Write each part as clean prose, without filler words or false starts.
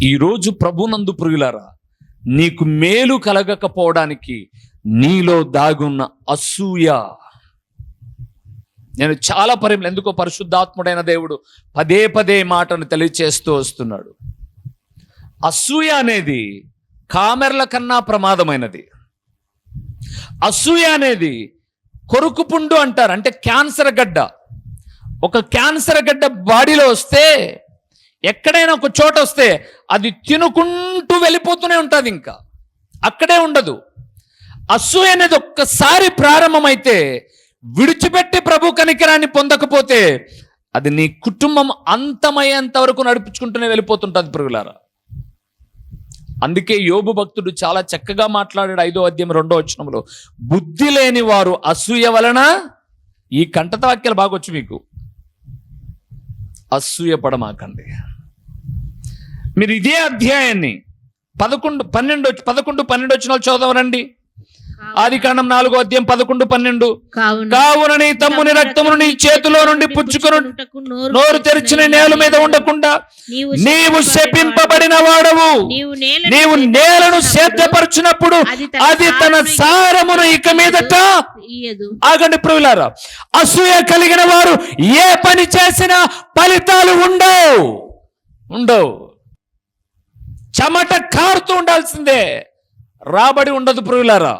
ఈరోజు ప్రభునందు ప్రియులారా, నీకు మేలు కలగకపోవడానికి నీలో దాగున్న అసూయ. నేను చాలా ఎందుకో పరిశుద్ధాత్ముడైన దేవుడు పదే పదే మాటను తెలియచేస్తూ వస్తున్నాడు. అసూయ అనేది కామెర్ల కన్నా ప్రమాదమైనది. అసూయ అనేది కొరుకు పుండు అంటారు, అంటే క్యాన్సర్ గడ్డ. ఒక క్యాన్సర్ గడ్డ బాడీలో వస్తే, ఎక్కడైనా ఒక చోట వస్తే అది తినుకుంటూ వెళ్ళిపోతూనే ఉంటుంది, ఇంకా అక్కడే ఉండదు. అసూయ అనేది ఒక్కసారి ప్రారంభమైతే విడిచిపెట్టి ప్రభు కనికరాన్ని పొందకపోతే అది నీ కుటుంబం అంతమయ్యేంత వరకు నడిపించుకుంటూనే వెళ్ళిపోతుంటుంది ప్రియులారా. అందుకే యోబు భక్తుడు చాలా చక్కగా మాట్లాడాడు 5వ అధ్యాయం 2వ వచనంలో, బుద్ధి లేని వారు అసూయ వలన, ఈ కంటత వాక్యాలు బాగొచ్చు మీకు, అసూయ పడమాకండి. మీరు ఇదే అధ్యాయాన్ని 11, 12 వచనాలు చదవరండి. ఆదికాండం 4వ అధ్యాయం 11, 12. కావున నీ తమ్ముని రక్తమును నీ చేతిలో నుండి పుచ్చుకొని నోరు తెరిచిన నేల మీద ఉండకుండా నీవు శపింపబడిన వాడవు. నీవు నేలను సేద్యపరచినప్పుడు అది తన సారమును ఇక మీదట. ఆగండి ప్రియులారా, అసూయ కలిగిన వారు ఏ పని చేసినా ఫలితాలు ఉండవు. చెమట కారుతూ ఉండాల్సిందే, రాబడి ఉండదు ప్రియులారా.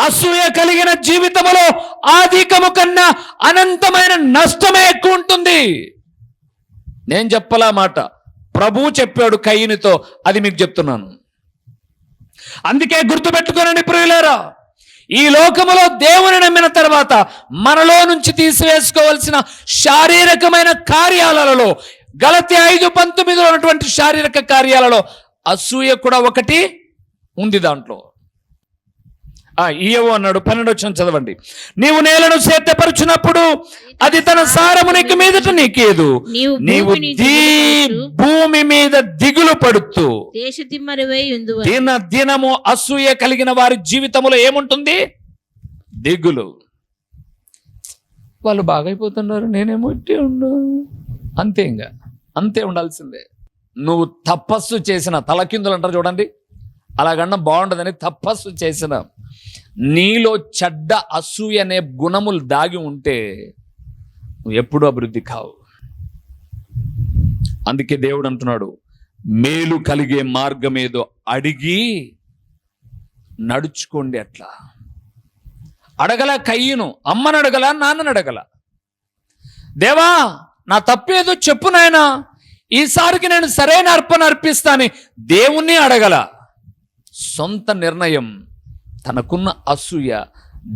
అసూయ కలిగిన జీవితంలో ఆధికము కన్నా అనంతమైన నష్టమే ఎక్కువ ఉంటుంది. నేను చెప్పలా మాట, ప్రభువు చెప్పాడు కయ్యనితో, అది మీకు చెప్తున్నాను. అందుకే గుర్తుపెట్టుకోనండి ప్రియులారా, ఈ లోకములో దేవుని నమ్మిన తర్వాత మనలో నుంచి తీసివేసుకోవాల్సిన శారీరకమైన కార్యాలలో, గలతీ 5:19 ఉన్నటువంటి శారీరక కార్యాలలో అసూయ కూడా ఒకటి ఉంది. దాంట్లో ఇయ్యవు అన్నాడు. 12వ వచనం చదవండి. నీవు నేలను సేద్యపరచినప్పుడు అది తన సారమునికి మీదట నీకేదు, నీవు భూమి మీద దిగులు పడుతూ దినము. అసూయ కలిగిన వారి జీవితంలో ఏముంటుంది? దిగులు. వాళ్ళు బాగైపోతున్నారు, నేనేమో ఇట్టే అంతే, ఇంకా అంతే ఉండాల్సిందే. నువ్వు తపస్సు చేసిన, తలకిందులు అంటారు చూడండి, అలాగన్నా బాగుండదని తపస్సు చేసిన నీలో చెడ్డ అసూయ అనే గుణములు దాగి ఉంటే నువ్వు ఎప్పుడూ అభివృద్ధి కావు. అందుకే దేవుడు అంటున్నాడు, మేలు కలిగే మార్గం ఏదో అడిగి నడుచుకోండి. అట్లా అడగల కయ్యను, అమ్మని అడగల, నాన్నని అడగల. దేవా నా తప్పేదో చెప్పు నాయనా, ఈసారికి నేను సరైన అర్పణ అర్పిస్తాను దేవుణ్ణి అడగల. సొంత నిర్ణయం, తనకున్న అసూయ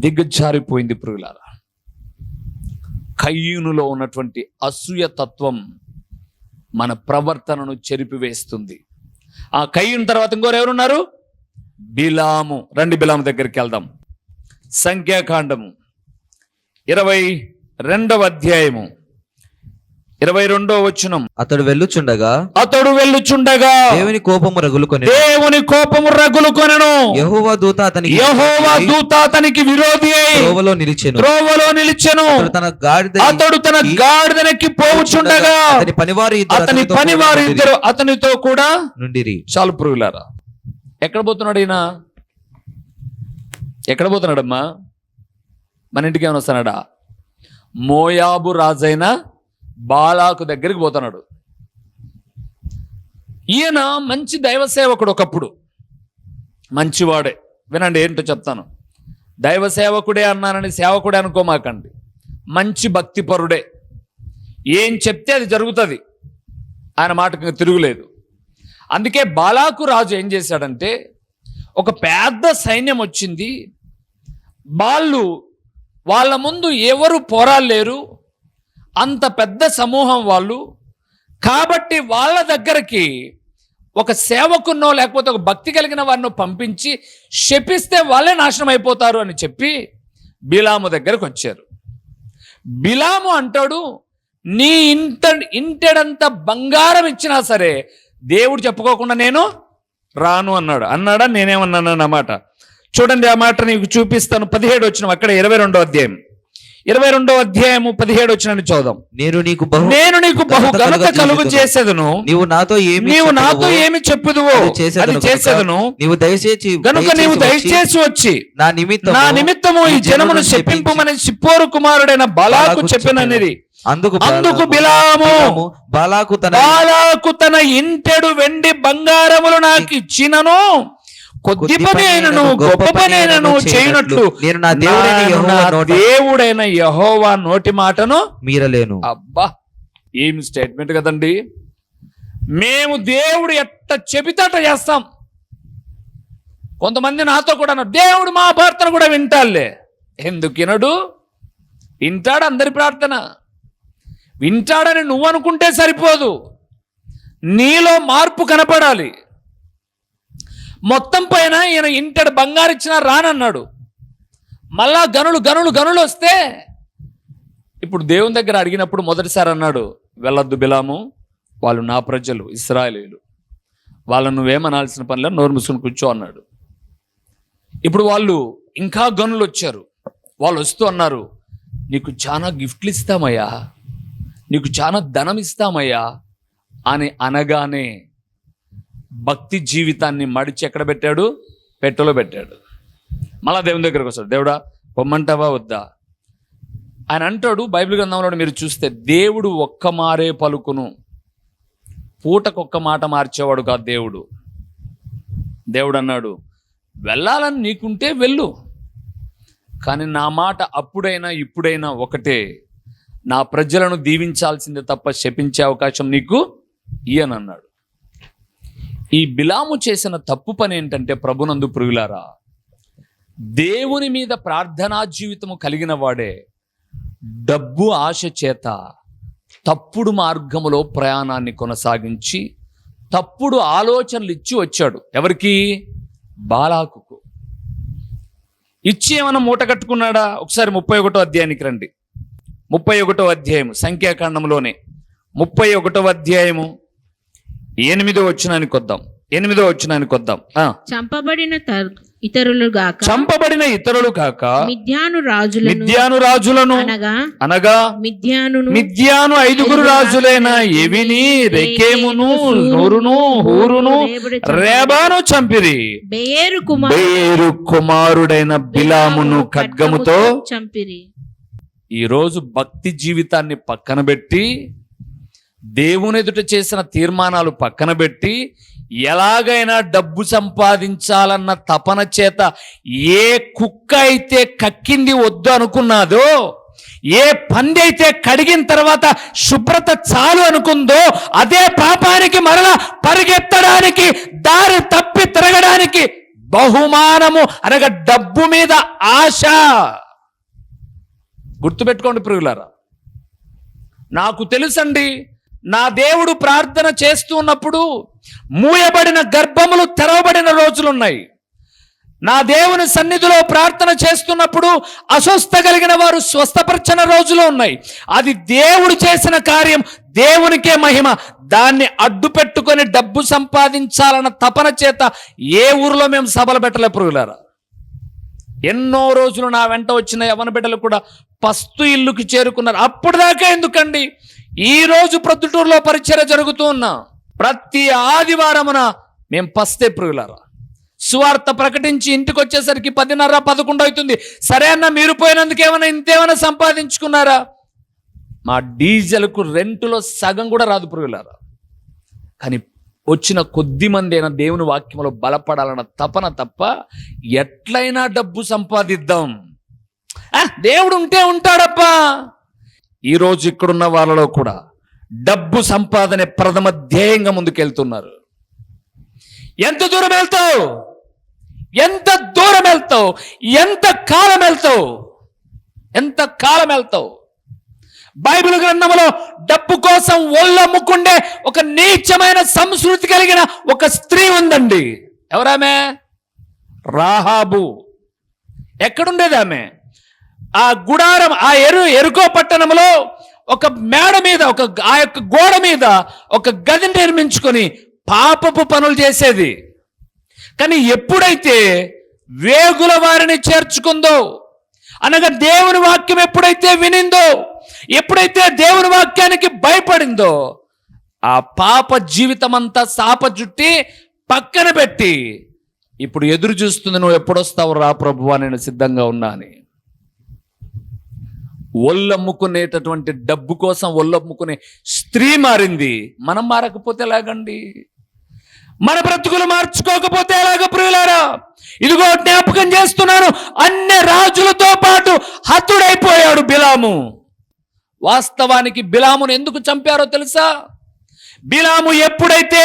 దిగజారిపోయింది ప్రియులారా. కయ్యూనులో ఉన్నటువంటి అసూయ తత్వం మన ప్రవర్తనను చెరిపివేస్తుంది. ఆ కయ్యూను తర్వాత ఇంకోరు ఎవరున్నారు? బిలాము. రండి బిలాము దగ్గరికి వెళ్దాం. సంఖ్యాకాండము 22వ అధ్యాయము 22వ వచనం. అతడు వెళ్ళుచుండగా దేవుని కోపము రగులుకొనెను. యెహోవా దూత అతనికి విరోధి అయి త్రోవలో నిలిచెను. అతడు తన గాడిదనెక్కి పోవుచుండగా అతని పనివారు ఇద్దరు అతనితో కూడా నుండిరి. చాలు ప్రియులారా, ఎక్కడ పోతున్నాడు ఈయన? ఎక్కడ పోతున్నాడమ్మా? మన ఇంటికి ఏమైనా వస్తున్నాడా? మోయాబు రాజైన బాలాకు దగ్గరికి పోతున్నాడు. ఈయన మంచి దైవ సేవకుడు, ఒకప్పుడు మంచివాడే. వినండి ఏంటో చెప్తాను. దైవ సేవకుడే అన్నానని సేవకుడే అనుకోమాకండి, మంచి భక్తిపరుడే. ఏం చెప్తే అది జరుగుతుంది, ఆయన మాటకు తిరుగులేదు. అందుకే బాలాకు రాజు ఏం చేశాడంటే, ఒక పెద్ద సైన్యం వచ్చింది, వాళ్ళ ముందు ఎవరు పోరాడలేరు, అంత పెద్ద సమూహం వాళ్ళు. కాబట్టి వాళ్ళ దగ్గరికి ఒక సేవకున్నో లేకపోతే ఒక భక్తి కలిగిన వారిని పంపించి శపిస్తే వాళ్ళే నాశనం అయిపోతారు అని చెప్పి బిలాము దగ్గరకు వచ్చారు. బిలాము అంటాడు, నీ ఇంటెడంత బంగారం ఇచ్చినా సరే దేవుడు చెప్పుకోకుండా నేను రాను అన్నాడా? నేనేమన్నాను అన్నమాట. చూడండి, ఆ మాట నీకు చూపిస్తాను. 17వ వచనం, అక్కడ 22వ అధ్యాయం 22వ అధ్యాయము 17 వచనాన్ని చదువుదాం. నేను నీకు బహు ఘనత కలుగు చేసేదను, నీవు నాతో ఏమి చెప్పుదువో అది చేసేదను. కనుక నీవు దయచేసి వచ్చి నా నిమిత్తము ఈ జనమును శపింపుమని సిప్పోరు కుమారుడైన బాలాకు చెప్పినది. అందుకు బిలాము బాలాకు తన ఇంటెడు వెండి బంగారములు నాకు ఇచ్చినను, కొద్ది పని అయినను గొప్ప పని అయినను చేయనట్లు నేను నా దేవుడైన యెహోవా నోటి మాటను మీరలేను. అబ్బా, ఏం స్టేట్మెంట్ కదండి. మేము దేవుడు ఎట్ట చెబితే అట్ట చేస్తాం. కొంతమంది నాతో కూడా అన్నారు, దేవుడు మా ప్రార్థన కూడా వింటాలే. ఎందుకు వినడు? వింటాడు అందరి ప్రార్థన. వింటాడని నువ్వు అనుకుంటే సరిపోదు, నీలో మార్పు కనపడాలి. మొత్తం పైన ఈయన ఇంటడు బంగారు ఇచ్చినా రానన్నాడు. మళ్ళా గనులు వస్తే ఇప్పుడు దేవుని దగ్గర అడిగినప్పుడు మొదటిసారి అన్నాడు, వెళ్ళొద్దు బిలాము, వాళ్ళు నా ప్రజలు ఇశ్రాయేలీయులు, వాళ్ళను నువ్వేమనాల్సిన పనిలో నోరు మూసుకొని కూర్చో అన్నాడు. ఇప్పుడు వాళ్ళు ఇంకా గనులు వచ్చారు. వాళ్ళు వస్తూ అన్నారు, నీకు చాలా గిఫ్ట్లు ఇస్తామయ్యా, నీకు చాలా ధనం ఇస్తామయ్యా అని అనగానే భక్తి జీవితాన్ని మడిచి ఎక్కడ పెట్టాడు? పెట్టెలో పెట్టాడు. మళ్ళా దేవుని దగ్గరకు వస్తాడు, దేవుడా పొమ్మంటావా వద్దా ఆయన అంటాడు. బైబిల్ గ్రంథంలో మీరు చూస్తే దేవుడు ఒక్క మారే పలుకును, పూటకొక్క మాట మార్చేవాడు కాదు దేవుడు. దేవుడు అన్నాడు, వెళ్ళాలని నీకుంటే వెళ్ళు, కానీ నా మాట అప్పుడైనా ఇప్పుడైనా ఒకటే, నా ప్రజలను దీవించాల్సిందే తప్ప శపించే అవకాశం నీకు ఇయ్యనన్నాడు. ఈ బిలాము చేసిన తప్పు పని ఏంటంటే, ప్రభునందు ప్రియులారా, దేవుని మీద ప్రార్థనా జీవితము కలిగిన వాడే డబ్బు ఆశ చేత తప్పుడు మార్గములో ప్రయాణాన్ని కొనసాగించి తప్పుడు ఆలోచనలు ఇచ్చి వచ్చాడు. ఎవరికి? బాలాకుకు ఇచ్చి ఏమైనా మూట కట్టుకున్నాడా? ఒకసారి 31వ అధ్యాయానికి రండి. 31వ అధ్యాయము సంఖ్యాకాండంలోనే 31వ అధ్యాయము 8వ వచనానికి వద్దాం. 8వ వచనానికి వద్దాం. చంపబడిన ఇతరులు కాక మిద్యాను రాజులను అనగా మిద్యాను 5 రాజులైన ఎవిని, రెకేమును, నూరును, హూరును, రేబాను చంపిరి. బెయేరు కుమారుడైన బిలామును ఖడ్గముతో చంపిరి. ఈరోజు భక్తి జీవితాన్ని పక్కన పెట్టి, దేవుని ఎదుట చేసిన తీర్మానాలు పక్కన పెట్టి, ఎలాగైనా డబ్బు సంపాదించాలన్న తపన చేత ఏ కుక్క అయితే కక్కింది వద్దు అనుకున్నాదో, ఏ పంది అయితే కడిగిన తర్వాత శుభ్రత చాలు అనుకుందో, అదే పాపానికి మరలా పరిగెత్తడానికి, దారి తప్పి తిరగడానికి బహుమానము అనగా డబ్బు మీద ఆశ. గుర్తుపెట్టుకోండి ప్రియులారా, నాకు తెలుసండి, నా దేవుడు ప్రార్థన చేస్తూ ఉన్నప్పుడు మూయబడిన గర్భములు తెరవబడిన రోజులున్నాయి. నా దేవుని సన్నిధిలో ప్రార్థన చేస్తున్నప్పుడు అస్వస్థ కలిగిన వారు స్వస్థపరచిన రోజులు ఉన్నాయి. అది దేవుడు చేసిన కార్యం, దేవునికే మహిమ. దాన్ని అడ్డు పెట్టుకొని డబ్బు సంపాదించాలన్న తపన చేత ఏ ఊరిలో మేము సభలు పెట్టలే ప్రియులారా. ఎన్నో రోజులు నా వెంట వచ్చిన యవ్వన బిడ్డలు కూడా పస్తు ఇల్లుకి చేరుకున్నారు. అప్పుడు దాకా ఎందుకండి, ఈ రోజు ప్రొద్దుటూరులో పరిచర్య జరుగుతూ ఉన్నా ప్రతి ఆదివారమున మేము పస్తే ప్రియులారా. సువార్త ప్రకటించి ఇంటికి వచ్చేసరికి 10:30, 11 అవుతుంది. సరే అన్న, మీరు పోయినందుకు ఇంతేమైనా సంపాదించుకున్నారా? మా డీజిల్కు రెంటులో సగం కూడా రాదు ప్రియులారా. కానీ వచ్చిన కొద్ది మంది అయినా దేవుని వాక్యంలో బలపడాలన్న తపన తప్ప ఎట్లయినా డబ్బు సంపాదిద్దాం, దేవుడు ఉంటే ఉంటాడప్పా. ఈరోజు ఇక్కడున్న వాళ్ళలో కూడా డబ్బు సంపాదనే ప్రథమ ధ్యేయంగా ముందుకెళ్తున్నారు. ఎంత దూరం వెళ్తావు? ఎంత దూరం వెళ్తావు? ఎంత కాలం వెళ్తావు? ఎంత కాలం వెళ్తావు? బైబిల్ గ్రంథంలో డబ్బు కోసం ఒళ్ళమ్ముకుండే ఒక నీచమైన సంస్కృతి కలిగిన ఒక స్త్రీ ఉందండి. ఎవరామె? రాహాబు. ఎక్కడుండేది ఆమె? ఆ గుడారం, ఆ ఎరుకో పట్టణంలో ఒక మేడ మీద, ఆ యొక్క గోడ మీద ఒక గది నిర్మించుకొని పాపపు పనులు చేసేది. కానీ ఎప్పుడైతే వేగుల వారిని చేర్చుకుందో, అనగా దేవుని వాక్యం ఎప్పుడైతే వినిందో, ఎప్పుడైతే దేవుని వాక్యానికి భయపడిందో, ఆ పాప జీవితం అంతా సాప జుట్టి పక్కన పెట్టి ఇప్పుడు ఎదురు చూస్తుంది, నువ్వు ఎప్పుడొస్తావు రా ప్రభువా, నేను సిద్ధంగా ఉన్నా అని. ఒళ్ళమ్ముకునేటటువంటి డబ్బు కోసం ఒళ్ళమ్ముకునే స్త్రీ మారింది. మనం మారకపోతే ఎలాగండి? మన బ్రతుకులు మార్చుకోకపోతే ఎలాగ ప్రియులారా? ఇదిగో జ్ఞాపకం చేస్తున్నాను, అన్ని రాజులతో పాటు హతుడైపోయాడు బిలాము. వాస్తవానికి బిలామును ఎందుకు చంపారో తెలుసా? బిలాము ఎప్పుడైతే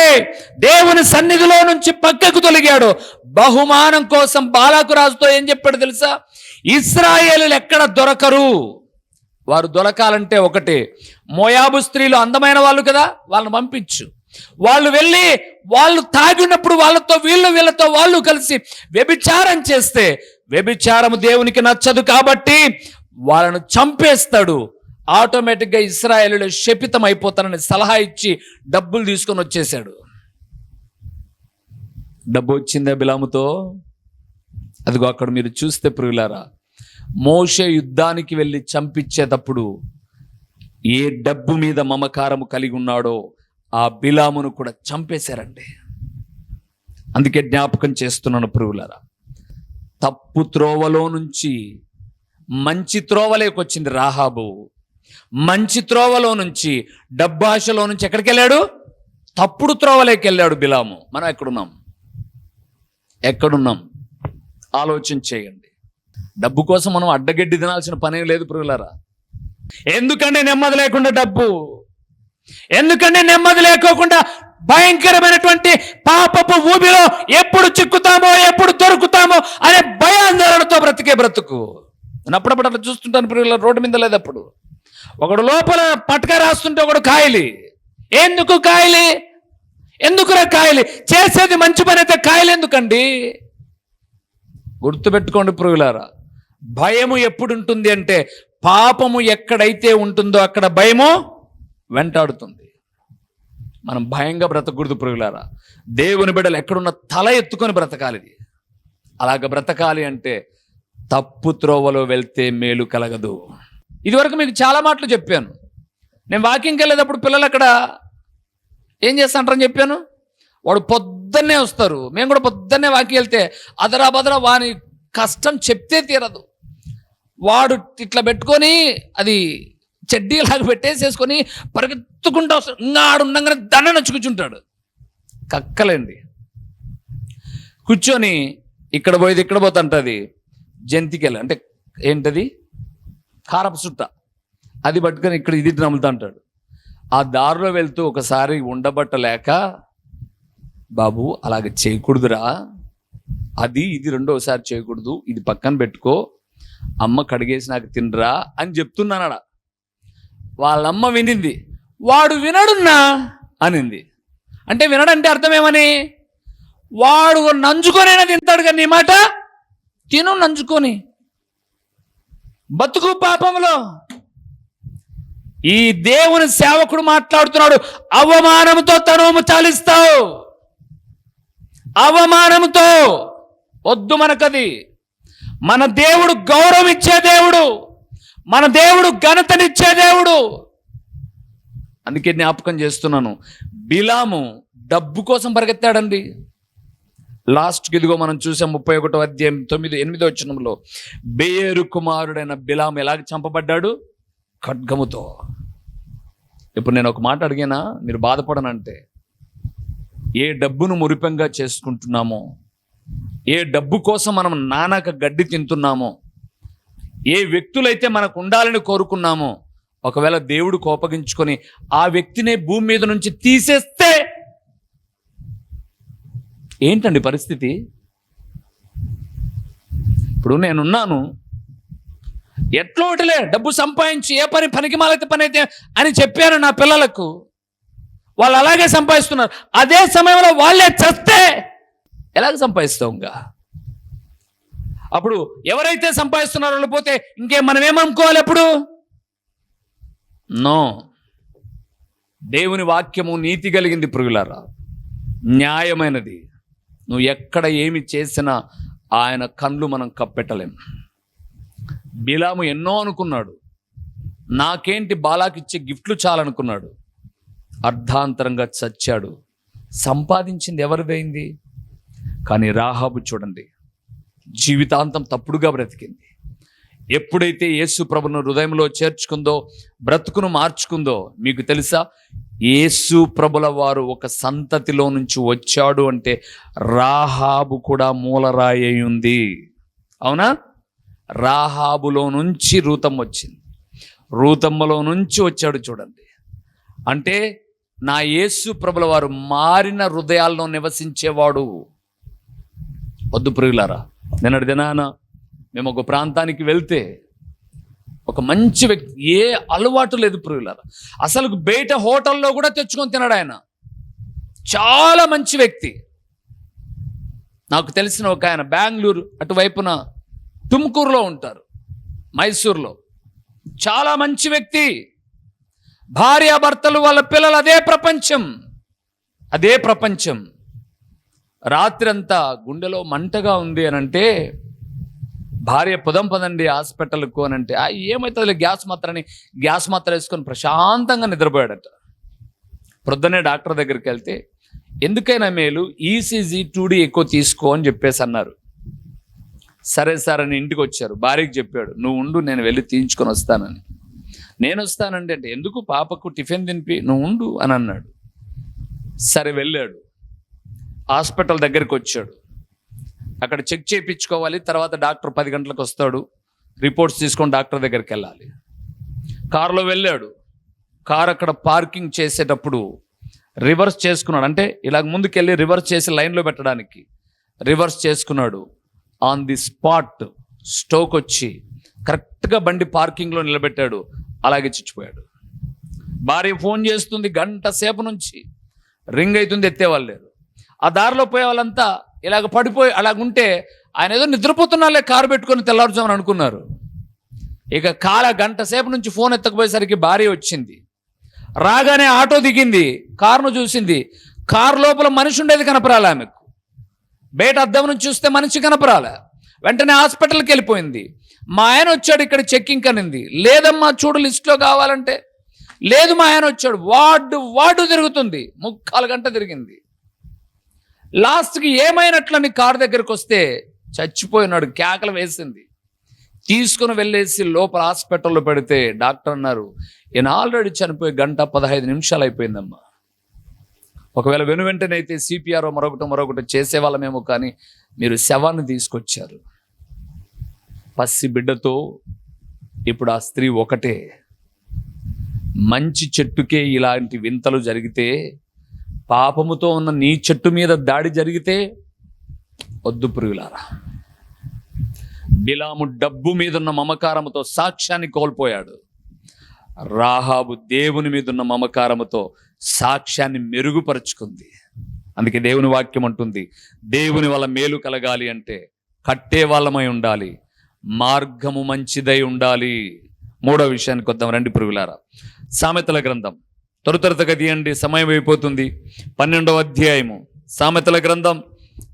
దేవుని సన్నిధిలో నుంచి పక్కకు తొలగాడో, బహుమానం కోసం బాలాకు రాజుతో ఏం చెప్పాడు తెలుసా? ఇశ్రాయేలులు ఎక్కడ దొరకరు, వారు దొరకాలంటే ఒకటే, మోయాబు స్త్రీలు అందమైన వాళ్ళు కదా, వాళ్ళని పంపించు. వాళ్ళు వెళ్ళి వాళ్ళు తాగినప్పుడు వాళ్ళతో వీళ్ళతో వాళ్ళు కలిసి వ్యభిచారం చేస్తే, వ్యభిచారము దేవునికి నచ్చదు కాబట్టి వాళ్ళను చంపేస్తాడు. ఆటోమేటిక్గా ఇశ్రాయేలులు శపితం అయిపోతారని సలహా ఇచ్చి డబ్బులు తీసుకొని వచ్చేసాడు. డబ్బు వచ్చిందా బిలాముతో? అదిగో అక్కడ మీరు చూస్తే ప్రియులారా, మోషే యుద్ధానికి వెళ్ళి చంపించేటప్పుడు ఏ డబ్బు మీద మమకారము కలిగి ఉన్నాడో ఆ బిలామును కూడా చంపేశారండి. అందుకే జ్ఞాపకం చేస్తున్నాను ప్రియులారా, తప్పు త్రోవలో నుంచి మంచి త్రోవలేకొచ్చింది రాహాబు. మంచి త్రోవలో నుంచి, డబ్బాషలో నుంచి ఎక్కడికి వెళ్ళాడు? తప్పుడు త్రోవలోకి వెళ్ళాడు బిలాము. మనం ఎక్కడున్నాం ఆలోచన చేయండి. డబ్బు కోసం మనం అడ్డగడ్డి తినాల్సిన పనేం లేదు ప్రియులారా. ఎందుకంటే నెమ్మది లేకుండా డబ్బు, ఎందుకంటే నెమ్మది లేకోకుండా భయంకరమైనటువంటి పాపపు ఊబిలో ఎప్పుడు చిక్కుతామో, ఎప్పుడు దొరుకుతామో అనే భయాందోళనతో బ్రతికే బ్రతుకు. నేను అప్పుడప్పుడు అట్లా చూస్తుంటాను ప్రియులారా, రోడ్డు మీద లేదప్పుడు ఒకడు లోపల పట్కా రాస్తుంటే ఒకడు కాయలి. ఎందుకు కాయలి? ఎందుకురా కాయలి? చేసేది మంచి పని అయితే కాయలు ఎందుకండి? గుర్తుపెట్టుకోండి ప్రియులారా, భయము ఎప్పుడు ఉంటుంది అంటే, పాపము ఎక్కడైతే ఉంటుందో అక్కడ భయము వెంటాడుతుంది. మనం భయంగా బ్రతకూడదు ప్రియులారా. దేవుని బిడ్డలు ఎక్కడున్న తల ఎత్తుకొని బ్రతకాలి. అలాగ బ్రతకాలి అంటే తప్పు త్రోవలో వెళ్తే మేలు కలగదు. ఇదివరకు మీకు చాలా మాటలు చెప్పాను. నేను వాకింగ్కి వెళ్ళేటప్పుడు పిల్లలు అక్కడ ఏం చేస్తాంటారని చెప్పాను. వాడు పొద్దున్నే వస్తారు, మేము కూడా పొద్దున్నే వాకి వెళ్తే అదరా వాని కష్టం చెప్తే తీరదు. వాడు ఇట్లా పెట్టుకొని అది చెడ్డీలాగా పెట్టేసేసుకొని పరిగెత్తుకుంటూ వస్తాడు. ఇంకా ఆడుండగానే దండ నచ్చి కూర్చుంటాడు. కక్కలేండి. కూర్చొని ఇక్కడ పోయేది ఇక్కడ పోతుంటుంది. జంతికెళ్ళ అంటే ఏంటది, కారపు చుట్ట, అది పట్టుకొని ఇక్కడ ఇది నమ్ముతా అంటాడు. ఆ దారిలో వెళ్తూ ఒకసారి ఉండబట్టలేక, బాబు అలాగ చేయకూడదురా, అది ఇది రెండోసారి చేయకూడదు, ఇది పక్కన పెట్టుకో, అమ్మ కడిగేసి నాకు తినరా అని చెప్తున్నానడా. వాళ్ళమ్మ వినింది, వాడు వినడున్నా అనింది. అంటే వినడంటే అర్థమేమని? వాడు నంజుకొనైనా తింటాడు కానీ నీ మాట తిను, నంజుకొని బతుకు పాపంలో. ఈ దేవుని సేవకుడు మాట్లాడుతున్నాడు, అవమానంతో తనువు చాలిస్తావు, అవమానంతో వద్దు మనకది. మన దేవుడు గౌరవం ఇచ్చే దేవుడు, మన దేవుడు ఘనతనిచ్చే దేవుడు. అందుకే జ్ఞాపకం చేస్తున్నాను, బిలాము డబ్బు కోసం పరిగెత్తాడండి. లాస్ట్కి ఇదిగో మనం చూసాం 31వ అధ్యాయం 9-8 వచనంలో, బేయేరు కుమారుడైన బిలాము ఎలాగ చంపబడ్డాడు? ఖడ్గముతో. ఇప్పుడు నేను ఒక మాట అడిగినా మీరు బాధపడనంటే, ఏ డబ్బును మురిపెంగా చేసుకుంటున్నామో, ఏ డబ్బు కోసం మనం నానాక గడ్డి తింటున్నామో, ఏ వ్యక్తులైతే మనకు ఉండాలని కోరుకున్నామో, ఒకవేళ దేవుడు కోపగించుకొని ఆ వ్యక్తినే భూమి మీద నుంచి తీసేస్తే ఏంటండి పరిస్థితి? ఇప్పుడు నేనున్నాను, ఎట్లా ఒకటిలే డబ్బు సంపాదించి ఏ పనికి మాలైతే పని అయితే అని చెప్పాను నా పిల్లలకు. వాళ్ళు అలాగే సంపాదిస్తున్నారు. అదే సమయంలో వాళ్ళే చస్తే ఎలాగ సంపాదిస్తావు? ఇంకా అప్పుడు ఎవరైతే సంపాదిస్తున్నారో వాళ్ళు పోతే ఇంకేం మనం ఏమనుకోవాలి? అప్పుడు నో. దేవుని వాక్యము నీతి కలిగింది ప్రియులారా, న్యాయమైనది. నువ్వు ఎక్కడ ఏమి చేసినా ఆయన కళ్ళు మనం కప్పెట్టలేం. బిలాము ఎన్నో అనుకున్నాడు, నాకేంటి బాలాకిచ్చే గిఫ్ట్లు చాలనుకున్నాడు. అర్ధాంతరంగా చచ్చాడు. సంపాదించింది ఎవరిదైంది? కానీ రాహాబు చూడండి, జీవితాంతం తప్పుడుగా బ్రతికింది. ఎప్పుడైతే యేసు ప్రభును హృదయంలో చేర్చుకుందో, బ్రతుకును మార్చుకుందో, మీకు తెలుసా, యేసు ప్రభుల వారు ఒక సంతతిలో నుంచి వచ్చాడు అంటే రాహాబు కూడా మూలరాయి అయి ఉంది. అవునా? రాహాబులో నుంచి రూతమ్మ వచ్చింది, రూతమ్మలో నుంచి వచ్చాడు. చూడండి, అంటే నా యేసు ప్రభుల వారు మారిన హృదయాల్లో నివసించేవాడు. వద్దు ప్రియులారా, నిన్నటి దినాన మేము ఒక ప్రాంతానికి వెళ్తే ఒక మంచి వ్యక్తి, ఏ అలవాటు లేదు ప్రియులారా, అసలు బయట హోటల్లో కూడా తెచ్చుకొని తినడు ఆయన. చాలా మంచి వ్యక్తి. నాకు తెలిసిన ఒక ఆయన బెంగళూరు అటువైపున తుమ్కూరులో ఉంటారు, మైసూర్లో. చాలా మంచి వ్యక్తి. భార్యాభర్తలు, వాళ్ళ పిల్లలు, అదే ప్రపంచం, అదే ప్రపంచం. రాత్రంతా గుండెలో మంటగా ఉంది అని అంటే భార్య పదండి హాస్పిటల్కు అని అంటే ఏమవుతుంది గ్యాస్ మాత్ర వేసుకొని ప్రశాంతంగా నిద్రపోయాడట. ప్రొద్దునే డాక్టర్ దగ్గరికి వెళ్తే ఎందుకైనా మేలు ఈసీజీ 2D ఎక్కువ తీసుకో అని చెప్పేసి అన్నారు. సరే సార్ అని ఇంటికి వచ్చారు. భార్యకి చెప్పాడు, నువ్వు ఉండు, నేను వెళ్ళి తీయించుకొని వస్తానని. నేను వస్తానండి అంటే, ఎందుకు, పాపకు టిఫిన్ తినిపి, నువ్వు ఉండు అని అన్నాడు. సరే వెళ్ళాడు. హాస్పిటల్ దగ్గరికి వచ్చాడు. అక్కడ చెక్ చేయించుకోవాలి. తర్వాత డాక్టర్ 10 గంటలకు వస్తాడు. రిపోర్ట్స్ తీసుకొని డాక్టర్ దగ్గరికి వెళ్ళాలి. కారులో వెళ్ళాడు. కారు అక్కడ పార్కింగ్ చేసేటప్పుడు రివర్స్ చేసుకున్నాడు. అంటే ఇలాగ ముందుకెళ్ళి రివర్స్ చేసి లైన్లో పెట్టడానికి రివర్స్ చేసుకున్నాడు. ఆన్ ది స్పాట్ స్ట్రోక్ వచ్చి కరెక్ట్గా బండి పార్కింగ్లో నిలబెట్టాడు. అలాగే చచ్చిపోయాడు. భార్య ఫోన్ చేస్తుంది, గంట సేపు నుంచి రింగ్ అవుతుంది, ఎత్తేవాళ్ళు లేరు. ఆ దారిలో పోయే వాళ్ళంతా ఇలాగ పడిపోయి అలాగుంటే ఆయన ఏదో నిద్రపోతున్నాలే కారు పెట్టుకొని తెల్లారుజామని అనుకున్నారు. ఇక గంట సేపు నుంచి ఫోన్ ఎత్తకపోయేసరికి భార్య వచ్చింది. రాగానే ఆటో దిగింది, కారును చూసింది. కారు లోపల మనిషి ఉండేది కనపరాలే ఆమెకు. బయట అద్దం నుంచి చూస్తే మనిషి కనపరాలే. వెంటనే హాస్పిటల్కి వెళ్ళిపోయింది. మా ఆయన వచ్చాడు ఇక్కడ చెక్కింగ్ అనింది. లేదమ్మా చూడు లిస్ట్లో కావాలంటే, లేదు మా ఆయన వచ్చాడు. వార్డు తిరుగుతుంది. 3/4 గంట తిరిగింది. లాస్ట్కి ఏమైనట్లని కారు దగ్గరికి వస్తే చచ్చిపోయినాడు. కేకలు వేసింది. తీసుకుని వెళ్ళేసి లోపల హాస్పిటల్లో పెడితే డాక్టర్ అన్నారు, ఈయన ఆల్రెడీ చనిపోయి 1:15 అయిపోయిందమ్మా. ఒకవేళ వెంటనే అయితే సిపిఆర్ మరొకటి చేసేవాళ్ళమేమో, కానీ మీరు శవాన్ని తీసుకొచ్చారు. పసి బిడ్డతో ఇప్పుడు ఆ స్త్రీ ఒకటే. మంచి చెట్టుకే ఇలాంటి వింతలు జరిగితే, పాపముతో ఉన్న నీ చెట్టు మీద దాడి జరిగితే వద్దు ప్రియులారా. బిలాము డబ్బు మీదున్న మమకారముతో సాక్ష్యాన్ని కోల్పోయాడు. రాహాబు దేవుని మీదున్న మమకారముతో సాక్ష్యాన్ని మెరుగుపరుచుకుంది. అందుకే దేవుని వాక్యం అంటుంది, దేవుని వల్ల మేలు కలగాలి అంటే కట్టే వాళ్ళమై ఉండాలి, మార్గము మంచిదై ఉండాలి. 3వ విషయానికి వద్దాం రండి ప్రియులారా. సామెతల గ్రంథం త్వరగా తీయండి, సమయం అయిపోతుంది. 12వ అధ్యాయము, సామెతల గ్రంథం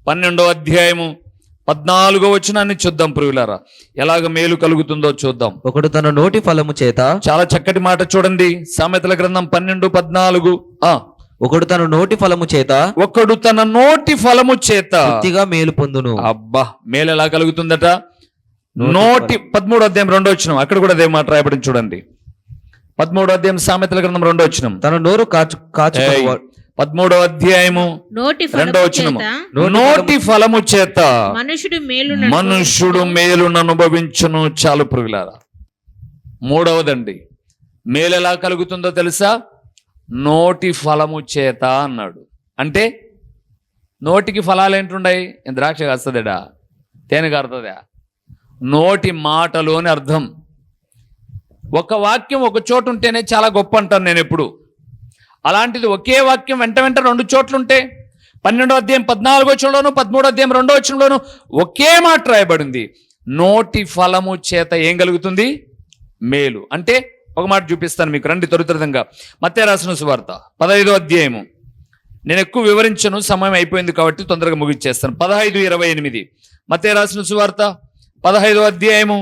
12వ అధ్యాయము 14వ వచనాన్ని చూద్దాం ప్రియులారా. ఎలాగ మేలు కలుగుతుందో చూద్దాం. ఒకడు తన నోటి ఫలము చేత, చాలా చక్కటి మాట చూడండి, సామెతల గ్రంథం 12:14. ఒకడు తన నోటి ఫలము చేత, ఒకడు తన నోటి ఫలము చేత పూర్తిగా మేలు పొందును. అబ్బా, మేలు ఎలా కలుగుతుందట? నోటి 13వ అధ్యాయం 2వ వచనం, అక్కడ కూడా అదే మాట రాయబడింది చూడండి. 13వ అధ్యాయం సామెతల గ్రంథం 2వ వచనం. తన నోరు కాచు 13వ అధ్యాయము నోటి 2వ వచనము. నోటి ఫలము చేత మనుషుడు మేలును అనుభవించును. చాలు ప్రియులారా. 3వదండి, మేలు ఎలా కలుగుతుందో తెలుసా? నోటి ఫలము చేత అన్నాడు. అంటే నోటికి ఫలాలు ఏంటుండయి? ద్రాక్ష కాస్తుందా, తేనె కారుతుందా? నోటి మాటలు అని అర్థం. ఒక వాక్యం ఒక చోటు ఉంటేనే చాలా గొప్ప అంటాను నేను ఎప్పుడు. అలాంటిది ఒకే వాక్యం వెంట 2 చోట్లుంటే, 12వ అధ్యాయం 14వ వచనంలోను 13వ అధ్యాయం 2వ వచనంలోను ఒకే మాట రాయబడింది. నోటి ఫలము చేత ఏం కలుగుతుంది? మేలు. అంటే ఒక మాట చూపిస్తాను మీకు, రండి త్వరితంగా. మత్తయి రాసిన సువార్త 15వ అధ్యాయము. నేను ఎక్కువ వివరించను, సమయం అయిపోయింది కాబట్టి తొందరగా ముగిచ్చేస్తాను. 15:28 మత్తయి రాసిన సువార్త 15వ అధ్యాయము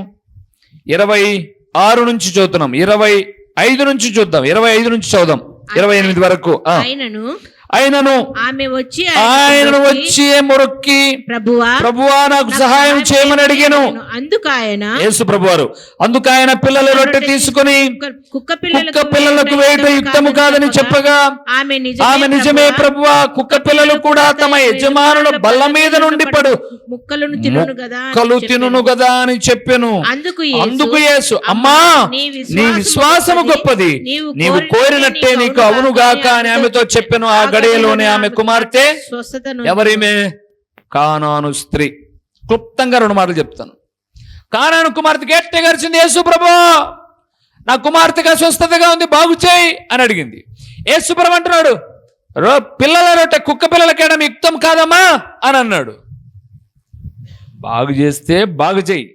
26 నుంచి చదువుతున్నాం, 25 నుంచి చూద్దాం, 25 నుంచి చదువుదాం, 28 వరకు. ఆయనను ఆమె వచ్చి ఆయనను వచ్చి మొరొక్కి ప్రభువా నాకు సహాయం చేయమని అడిగాను. అందుకు ఆయన యేసు ప్రభువారు అందుకు ఆయన పిల్లల రొట్టె తీసుకుని కుక్క పిల్లలకు వేయటం యుక్తము కాదని చెప్పగా ఆమె నిజమే ప్రభువా, కుక్క పిల్లలు కూడా తమ యజమానుల బల్ల మీద నుండి పడు ముక్కలు తినును గదా అని చెప్పెను. అందుకు యేసు, అమ్మా నీ విశ్వాసము గొప్పది, నీవు కోరినట్టే నీకు అవునుగాక అని ఆమెతో చెప్పెను. ఆ గడియలోనే ఆమె కుమార్తె, ఎవరిమే? కానాను స్త్రీ. క్లుప్తంగా 2 మాటలు చెప్తాను. కానాను కుమార్తె గట్టిగా గరిచింది, యేసు ప్రభు నా కుమార్తెగా స్వస్థతగా ఉంది, బాగు చేయి అని అడిగింది. యేసు ప్రభు అంటున్నాడు, పిల్లల రొట్టె కుక్క పిల్లలకేయడం యుక్తం కాదమ్మా అని అన్నాడు. బాగు చేస్తే బాగు చేయి,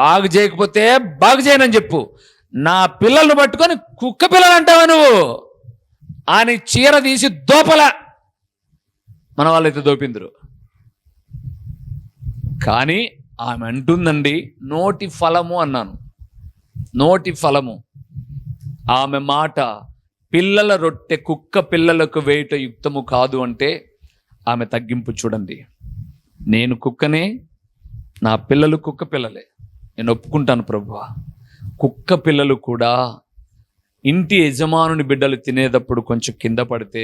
బాగు చేయకపోతే బాగు చేయనని చెప్పు. నా పిల్లలను పట్టుకొని కుక్క పిల్లలు అంటావా నువ్వు అని చీర తీసి దోపల. మన వాళ్ళైతే దోపిందరు. కానీ ఆమె అంటుందండి, నోటి ఫలము అన్నాను, నోటి ఫలము. ఆమె మాట పిల్లల రొట్టె కుక్క పిల్లలకు వేయట యుక్తము కాదు అంటే ఆమె తగ్గింపు చూడండి. నేను కుక్కనే, నా పిల్లలు కుక్క పిల్లలే, నేను ఒప్పుకుంటాను ప్రభువా. కుక్క పిల్లలు కూడా ఇంటి యజమానుని బిడ్డలు తినేటప్పుడు కొంచెం కింద పడితే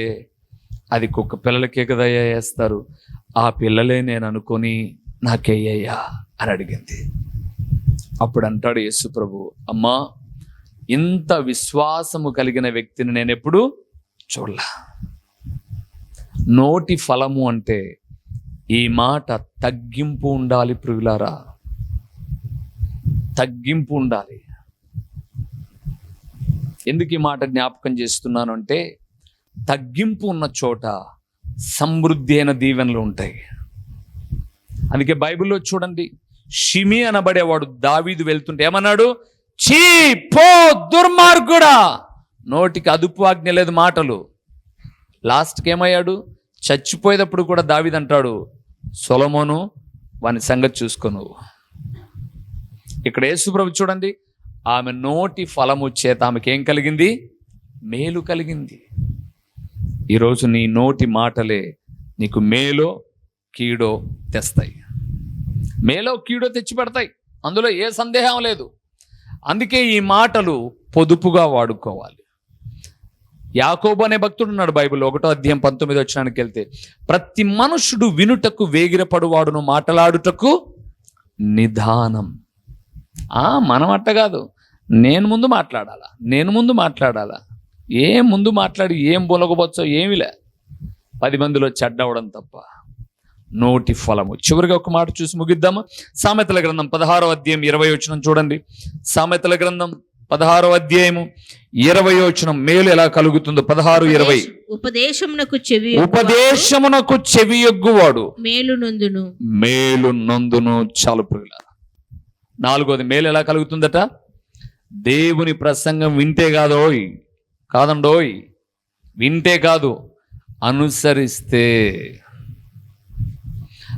అది కుక్క పిల్లలకే కదా వేస్తారు, ఆ పిల్లలే నేను అనుకొని నాకేయ్యా అని అడిగింది. అప్పుడు అంటాడు యేసు ప్రభు, అమ్మా ఇంత విశ్వాసము కలిగిన వ్యక్తిని నేను ఎప్పుడు చూడలా. నోటి ఫలము అంటే ఈ మాట తగ్గింపు ఉండాలి ప్రియులారా, తగ్గింపు ఉండాలి. ఎందుకు ఈ మాట జ్ఞాపకం చేస్తున్నాను అంటే, తగ్గింపు ఉన్న చోట సమృద్ధి అయిన దీవెనలు ఉంటాయి. అందుకే బైబిల్లో చూడండి, షిమి అనబడేవాడు దావీదు వెళ్తుంటే ఏమన్నాడు? చీ పో దుర్మార్గుడా, నోటికి అదుపు ఆజ్ఞ లేదు మాటలు. లాస్ట్కి ఏమయ్యాడు? చచ్చిపోయేటప్పుడు కూడా దావీదు అంటాడు, సొలొమోను వాని సంగతి చూసుకో నువ్వు. ఇక్కడ యేసుప్రభు చూడండి, ఆమె నోటి ఫలము చేత ఆమెకేం కలిగింది? మేలు కలిగింది. ఈరోజు నీ నోటి మాటలే నీకు మేలో కీడో తెస్తాయి. మేలో కీడో తెచ్చి పెడతాయి, అందులో ఏ సందేహం లేదు. అందుకే ఈ మాటలు పొదుపుగా వాడుకోవాలి. యాకోబు అనే భక్తుడు ఉన్నాడు బైబిల్లో, 1వ అధ్యాయం 19వ వచనానికి వెళ్తే, ప్రతి మనుషుడు వినుటకు వేగిరపడువాడును, మాటలాడుటకు నిదానం. మనం అట్ట కాదు, నేను ముందు మాట్లాడాలా, ఏం ముందు మాట్లాడి ఏం బొలగబోచ్చో ఏమిలే, 10 మందిలో చెడ్డవడం తప్ప. నోటి ఫలము. చివరిగా ఒక మాట చూసి ముగిద్దామా? సామెతల గ్రంథం 16వ అధ్యాయం 20వ వచనం చూడండి. సామెతల గ్రంథం 16వ అధ్యాయము 20వ వచనం, మేలు ఎలా కలుగుతుందో. 16:20. ఉపదేశమునకు చెవియొగ్గువాడు మేలు నొందును. చాలు ప్రియులారా. 4వది మేలు ఎలా కలుగుతుందట? దేవుని ప్రసంగం వింటే కాదండోయ్, వింటే కాదు, అనుసరిస్తే.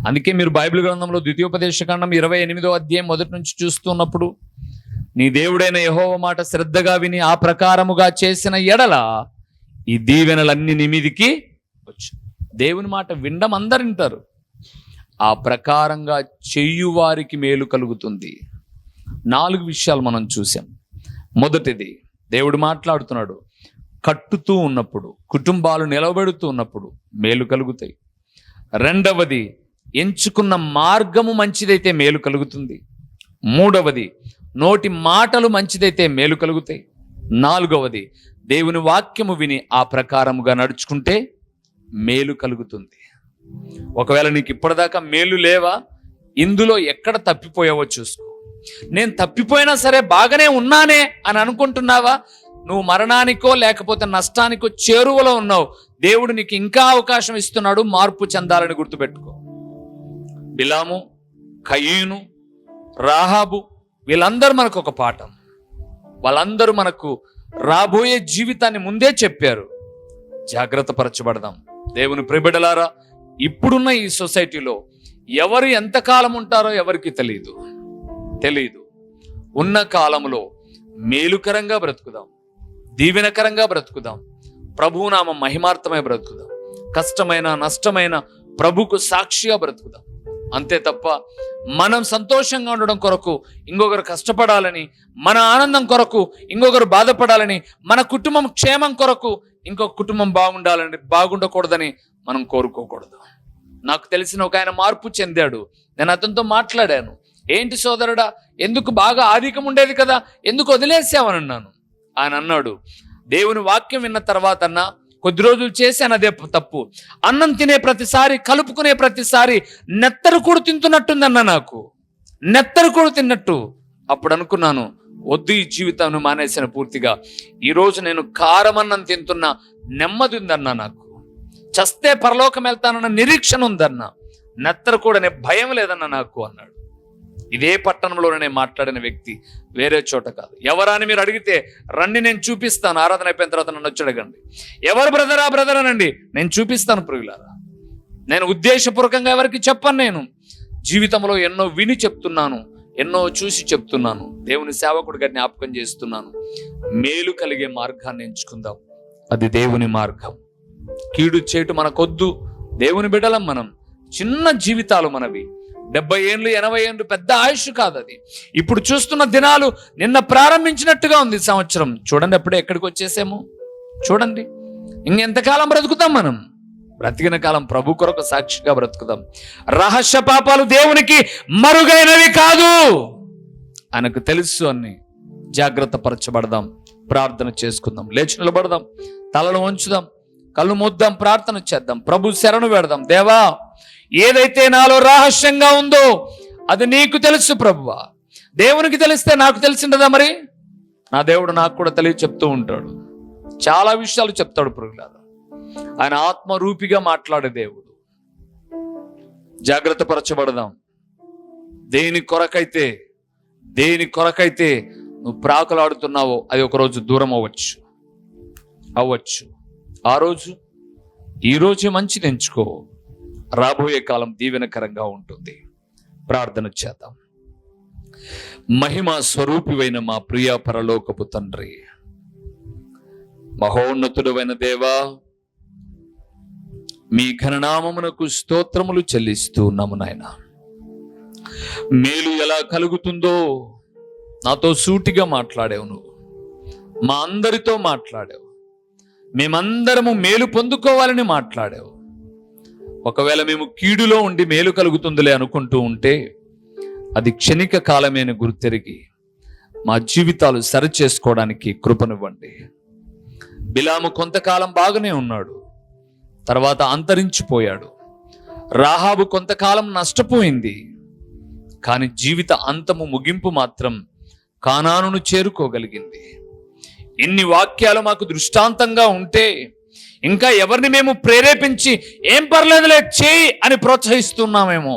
అందుకే మీరు బైబిల్ గ్రంథంలో ద్వితీయోపదేశకాండం 28వ అధ్యాయం 1 నుంచి చూస్తున్నప్పుడు, నీ దేవుడైన యెహోవా మాట శ్రద్ధగా విని ఆ ప్రకారముగా చేసిన ఎడల ఈ దీవెనలన్నీ నీ మీదికి వచ్చు. దేవుని మాట వినడం అందరు వింటారు, ఆ ప్రకారంగా చెయ్యువారికి మేలు కలుగుతుంది. 4 విషయాలు మనం చూసాం. మొదటిది, దేవుడు మాట్లాడుతున్నాడు, కట్టుతూ ఉన్నప్పుడు, కుటుంబాలు నిలబెడుతూ ఉన్నప్పుడు మేలు కలుగుతాయి. 2వది, ఎంచుకున్న మార్గము మంచిదైతే మేలు కలుగుతుంది. 3వది, నోటి మాటలు మంచిదైతే మేలు కలుగుతాయి. 4వది, దేవుని వాక్యము విని ఆ ప్రకారముగా నడుచుకుంటే మేలు కలుగుతుంది. ఒకవేళ నీకు ఇప్పటిదాకా మేలు లేవా, ఇందులో ఎక్కడ తప్పిపోయావో చూసుకో. నేను తప్పిపోయినా సరే బాగానే ఉన్నానే అని అనుకుంటున్నావా? నువ్వు మరణానికో లేకపోతే నష్టానికో చేరువలో ఉన్నావు. దేవుడు నీకు ఇంకా అవకాశం ఇస్తున్నాడు, మార్పు చెందాలని గుర్తుపెట్టుకో. బిలాము, కయీను, రాహాబు, వీళ్ళందరూ మనకు ఒక పాఠం. వాళ్ళందరూ మనకు రాబోయే జీవితాన్ని ముందే చెప్పారు. జాగ్రత్త పరచబడదాం. దేవుని ప్రియబిడ్డలారా, ఇప్పుడున్న ఈ సొసైటీలో ఎవరు ఎంతకాలం ఉంటారో ఎవరికి తెలియదు. ఉన్న కాలంలో మేలుకరంగా బ్రతుకుదాం, దీవెనకరంగా బ్రతుకుదాం, ప్రభునామ మహిమార్థమై బ్రతుకుదాం, కష్టమైన నష్టమైన ప్రభుకు సాక్షిగా బ్రతుకుదాం. అంతే తప్ప మనం సంతోషంగా ఉండడం కొరకు ఇంకొకరు కష్టపడాలని, మన ఆనందం కొరకు ఇంకొకరు బాధపడాలని, మన కుటుంబం క్షేమం కొరకు ఇంకొక కుటుంబం బాగుండకూడదని మనం కోరుకోకూడదు. నాకు తెలిసిన ఒక ఆయన మార్పు చెందాడు. నేను అతనితో మాట్లాడాను. ఏంటి సోదరుడా, ఎందుకు బాగా ఆధిక్యం ఉండేది కదా, ఎందుకు వదిలేసావని అన్నాను. ఆయన అన్నాడు, దేవుని వాక్యం విన్న తర్వాత అన్నా కొద్ది రోజులు చేశాను అదే తప్పు. అన్నం తినే ప్రతిసారి, కలుపుకునే ప్రతిసారి నెత్తరు కూడా తింటున్నట్టుందన్న, నాకు నెత్తరు కూడా తిన్నట్టు. అప్పుడు అనుకున్నాను, వద్దు, ఈ జీవితాన్ని మానేసిన పూర్తిగా. ఈరోజు నేను కారమన్నం తింటున్న నెమ్మది ఉందన్నా, నాకు చస్తే పరలోకం వెళ్తానన్న నిరీక్షణ ఉందన్నా, నెత్తరు కూడా భయం లేదన్నా నాకు అన్నాడు. ఇదే పట్టణంలోనే మాట్లాడిన వ్యక్తి, వేరే చోట కాదు. ఎవరని మీరు అడిగితే రండి, నేను చూపిస్తాను. ఆరాధన అయిపోయిన తర్వాత నన్ను వచ్చి అడగండి, ఎవరు బ్రదరా బ్రదర్ అనండి, నేను చూపిస్తాను. ప్రియులారా, నేను ఉద్దేశపూర్వకంగా ఎవరికి చెప్పను. నేను జీవితంలో ఎన్నో విని చెప్తున్నాను, ఎన్నో చూసి చెప్తున్నాను. దేవుని సేవకుడిగా జ్ఞాపకం చేస్తున్నాను. మేలు కలిగే మార్గాన్ని ఎంచుకుందాం, అది దేవుని మార్గం. కీడు చేయటం మనకొద్దు. దేవుని బిడ్డలం మనం. చిన్న జీవితాలు మనవి. 70 ఏళ్ళు 80 ఏళ్ళు పెద్ద ఆయుష్ కాదు అది. ఇప్పుడు చూస్తున్న దినాలు నిన్న ప్రారంభించినట్టుగా ఉంది సంవత్సరం. చూడండి అప్పుడే ఎక్కడికి వచ్చేసాము. చూడండి, ఇంకెంతకాలం బ్రతుకుతాం మనం? బ్రతికిన కాలం ప్రభు కొరకు సాక్షిగా బ్రతుకుదాం. రహస్య పాపాలు దేవునికి మరుగైనవి కాదు, ఆయనకు తెలుసు అని జాగ్రత్త పరచబడదాం. ప్రార్థన చేసుకుందాం. లేచి నిలబడదాం, తలను వంచుదాం, కళ్ళు మూద్దాం, ప్రార్థన చేద్దాం, ప్రభు శరణు పెడదాం. దేవా, ఏదైతే నాలో రహస్యంగా ఉందో అది నీకు తెలుసు ప్రభువా. దేవునికి తెలిస్తే నాకు తెలిసిండదా? మరి నా దేవుడు నాకు కూడా తెలియ చెప్తూ ఉంటాడు. చాలా విషయాలు చెప్తాడు ప్రియులారా. ఆయన ఆత్మరూపిగా మాట్లాడే దేవుడు. జాగ్రత్త పరచబడదాం. దేని కొరకైతే నువ్వు ప్రాకులాడుతున్నావో అది ఒకరోజు దూరం అవ్వచ్చు. ఆ రోజు ఈ రోజే మంచిది ఎంచుకో. రాబోయే కాలం దీవెనకరంగా ఉంటుంది. ప్రార్థన చేద్దాం. మహిమా స్వరూపివైన మా ప్రియ పరలోకపు తండ్రి, మహోన్నతుడైన దేవా, మీ ఘననామమునకు స్తోత్రములు చెల్లిస్తూ ఉన్నాము నాయన. మేలు ఎలా కలుగుతుందో నాతో సూటిగా మాట్లాడావు. నువ్వు మా అందరితో మాట్లాడావు. మేమందరము మేలు పొందుకోవాలని మాట్లాడావు. ఒకవేళ మేము కీడులో ఉండి మేలు కలుగుతుందిలే అనుకుంటూ ఉంటే అది క్షణిక కాలమైన గుర్తెరిగి మా జీవితాలు సరిచేసుకోవడానికి కృపనివ్వండి. బిలాము కొంతకాలం బాగానే ఉన్నాడు, తర్వాత అంతరించిపోయాడు. రాహాబు కొంతకాలం నష్టపోయింది, కానీ జీవిత అంతము ముగింపు మాత్రం కానానును చేరుకోగలిగింది. ఇన్ని వాక్యాలు మాకు దృష్టాంతంగా ఉంటే ఇంకా ఎవరిని మేము ప్రేరేపించి ఏం పర్లేదులే చేయి అని ప్రోత్సహిస్తున్నామేమో.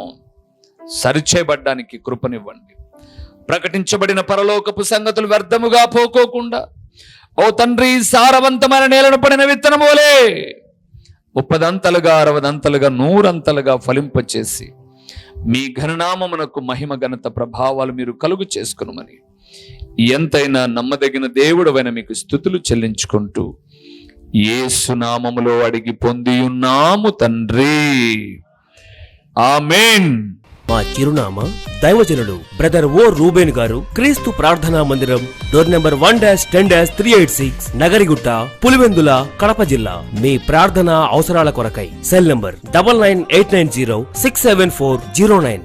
సరిచేయబడ్డానికి కృపనివ్వండి. ప్రకటించబడిన పరలోకపు సంగతులు వ్యర్థముగా పోకోకుండా, ఓ తండ్రి, సారవంతమైన నేలను పడిన విత్తనమోలే 30 60 100 ఫలింపచేసి మీ ఘననామమునకు మహిమ ఘనత ప్రభావాలు మీరు కలుగు చేసుకునమని ఎంతైనా నమ్మదగిన దేవుడవైన మీకు స్తుతులు చెల్లించుకుంటూ యేసు నామములో అడిగి పొంది ఉన్నాము తండ్రి. ఆమేన్. మా చిరునామా దైవజనులు బ్రదర్ ఓ రూబేన్ గారు, క్రీస్తు ప్రార్థనా మందిరం, డోర్ నెంబర్ 1-386, నగరిగుట్ట, పులివెందుల, కడప జిల్లా. మీ ప్రార్థనా అవసరాల కొరకై సెల్ నంబర్ 9989067409.